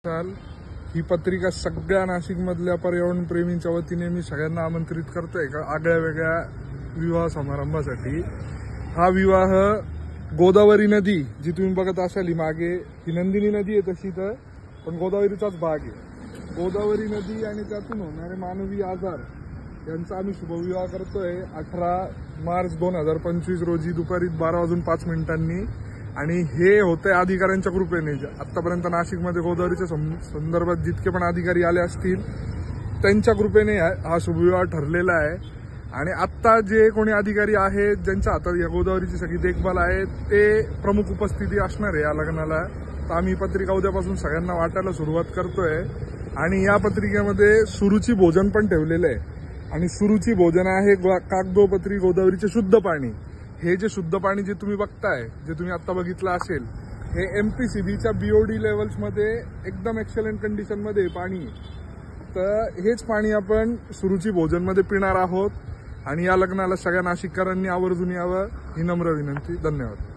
चाल ही पत्रिका सगळ्या नाशिकमधल्या पर्यावरण प्रेमींच्या वतीने मी सगळ्यांना आमंत्रित करतोय का आगळ्या वेगळ्या विवाह समारंभासाठी। हा विवाह गोदावरी नदी जी तुम्ही बघत असाल ही मागे ही नंदिनी नदी आहे तशी तर, पण गोदावरीचाच भाग आहे। गोदावरी नदी आणि त्यातून होणारे मानवी आजार यांचा आम्ही शुभविवाह करतोय 18 मार्च 2025 रोजी दुपारी 12:05 आणि हे होते अधिकाऱ्यांच्या कृपेने। आतापर्यंत नाशिकमध्ये गोदावरीच्या संदर्भात जितके पण अधिकारी आले असतील त्यांच्या कृपेने हा शुभविवाह ठरलेला आहे। आणि आता जे कोणी अधिकारी आहेत ज्यांच्या हातात या गोदावरीची सगळी देखभाल आहे ते प्रमुख उपस्थिती असणार आहे या लग्नाला। तर आम्ही पत्रिका उद्यापासून सगळ्यांना वाटायला सुरुवात करतोय आणि या पत्रिकेमध्ये सुरुची भोजन पण ठेवलेलं आहे। आणि सुरुची भोजन आहे कागदोपत्री गोदावरीचे शुद्ध पाणी। हे जे शुद्ध पाणी जे तुम्ही बघताय, जे तुम्ही आता बघितलं असेल, हे एमपीसीबीच्या बीओडी लेवल्समध्ये एकदम एक्सलंट कंडिशनमध्ये पाणी आहे। तर हेच पाणी आपण सुरुची भोजनमध्ये पिणार आहोत आणि या लग्नाला सगळ्या नाशिककरांनी आवर्जून यावं ही नम्र विनंती। धन्यवाद।